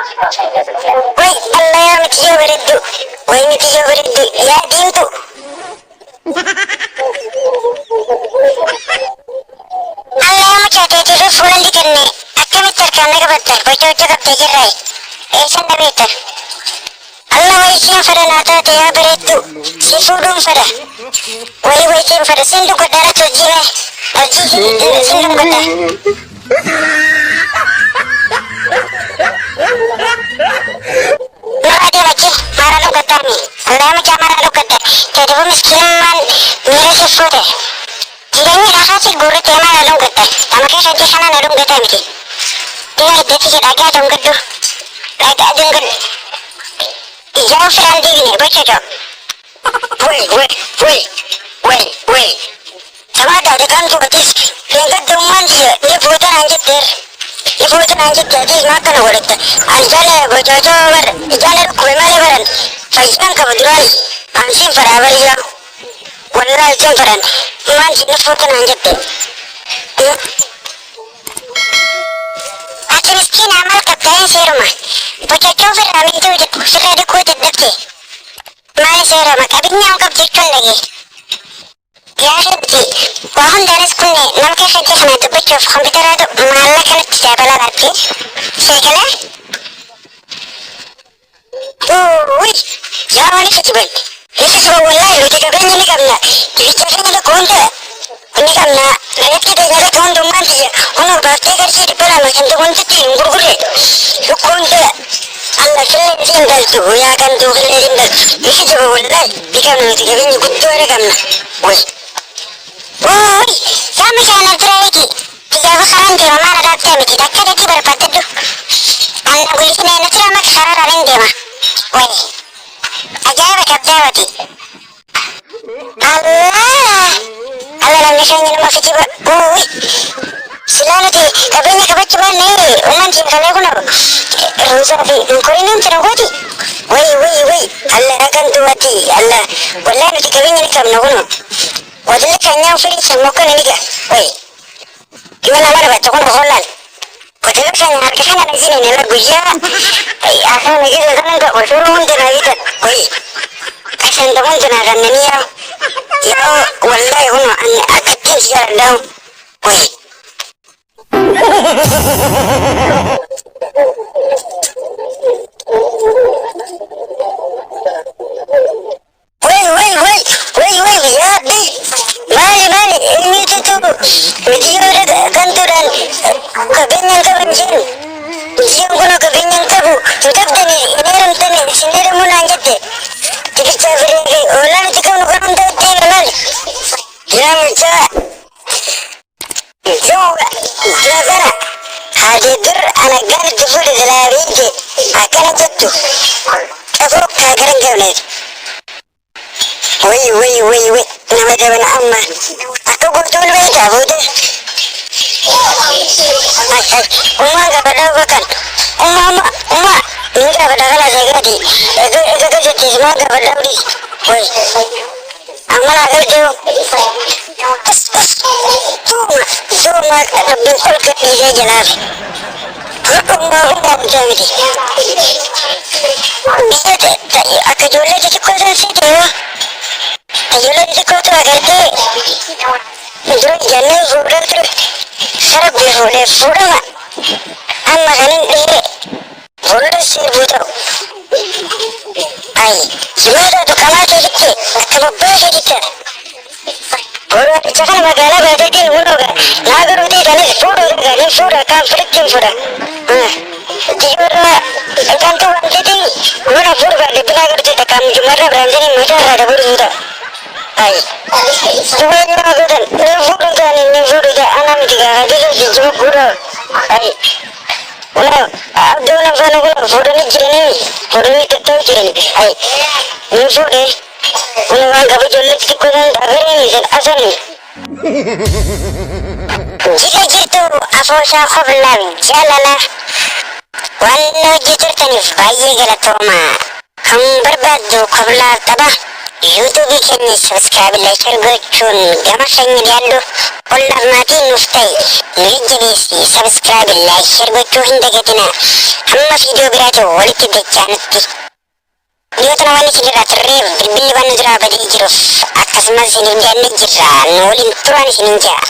Woi, Allah ya miti yo bereddu. Woi miti yo bereddu. Ya diimtu. Allah ya mucaatee fi fuulan dikenne. Akkamitti harkaan naga batta. Boca boca qabdee jirraa. Eessan dhabeetta. Allah wai siin fada naa taate yaa bareeddu. Si fuudhuun fada. Wai siin fada. Siin dugodhaarratti hojii baa. Hojii siin dugodhaa. Nurraa deemachi maara dhukkataami. Allah mucaa maara dhukkata. Tadifu miskiinummaan miira si fuute. Jireenyi lafaasi guurratti maara dhungatta. Nama keessa hojii sana na dhungataa miti. Dhiira hiddeetti si dhagaa dhungadhu. Dhagaa dhungadhu. Ijaa ofirraan diigne boca joo. Wai. Sama da kan tugatis. Fiingaddummaan diya. Ni fuutan anjitteer. Ifuutu naan jettee ati maakana godhatta. Ani jaalala gochootoo bara. Ijaala dhukkube malee baran. Fayyisaan qaba duraani. Ani siin faraa bariyaa. Wallaahi siin faran. Maan siin ifuutu naan jette. Ati miskiina amal qabdaa'in seeruma. Bochachoo firraa mintuu firraa dhikkuu daddabte. Maali seeruma qabeenyaan qabdi jechuun dhagee. Yaa shatti waa hundaanis kunne nama keessa hojii kana dubbachuuf kompiitaraatu maalla kanatti dabalaa laatti. Sheekala? Yaa waan ifati bal. Ifati bal wallaahi nuti qabeenya ni qabna. Dibicha keenya tokko hunda ni qabna. Reetti keenya tokko hundummaan tiyya. Hunoo baaftee garshii dhibba lama kan tokko hundatti hin gurgurre. Tokko hunda Allah killee siin galtu yaa kan tuu killee siin galtu. Ifati bal wallaahi ni qabna nuti qabeenya guddoo ni qabna. Woi, sama jangan terlalu. Tiga bakaran dia mana dapet miti. Dakka daki berpatadu. Anak gue sini nanti lama kesana raling dia mah. Woi, ajaib kabjawati. Allah nang misalnya nama kecil. Woi, sila nanti kabenya kabacuan nih. Ulan sih kalau aku nak rusak di kuringan terawati. Woi, Allah akan tuati. Allah, wallah nanti kabenya ni kamu nak. Wadili kanyang fili semoga niliga. Woi, gimana mana baca kon holan. Wadili kanyang harga sana di sini nela buja. Asal lagi kan enggak bersurun dengan itu. Woi, asan teman jenakan ini ya. Ya, wallahi hono ane akatin siaran daun. Woi. Woi, ya di. Mali, ini tuh video ada kantoran kebenyang kebencin. Dia guna kebenyang tabu. Tetap tani, ini ram tani, sini ram munanjat deh. Jadi cakap ini, orang itu kan orang tahu dia mal. Dia macam, juga, jaga. Hadir anak garis di full dalam ini, akan jatuh. Aku kagak ngerti. Woi, nama dia mana amma? Aku betul beda, bodoh. Umma gak pada bukan. Umma, ini gak pada kalah jaga di. Ego jadi semua gak pada beri. Woi, amal agak jauh. Cuma lebih ulket dia jelas. Umma macam ini. Bisa tak? Aku jual jadi kuasa sih dia. Ayolah di kota agaknya, itu jalan sudah terus, sarap boleh sudah, amma kan ini, boleh sih butuh, ay, semua itu kamar jadi, kamu boleh jadi, boleh, jangan magala berdekin unoga, nagar udah dan sudah konfliknya sudah, jika kan tuh jadi, mana sudah di nagar kita kamu cuma berani macam ada sudah. Ay, semuanya agak ni furu dah anak tiga hari tu cuma furu. Ay, ulah, ada orang sana ulah furu ni tetap jiran. Ay, ni furu, ulah agak berjualan sikit kan dah ni asal ni. Jika jitu, apa saya khabar jalala. Walau jitu tanif bayi gelatoma, kamu berbadu khabar tabah. yuutuubii keenya sabiskiraayib laayikii gochuun gama keenya yaallu qullaaf maatii nuuf ta'e nu jajjabeessi sabiskiraayib laayikii gochuu hin dagatina hamma viidiyoo biraatti walitti dachaanutti dhiyootana waan isin irraa turreef bilbilli waan nu duraa badii jiruuf akkasumas isin hin jaanne jirra nu waliin turaan isin hin jaa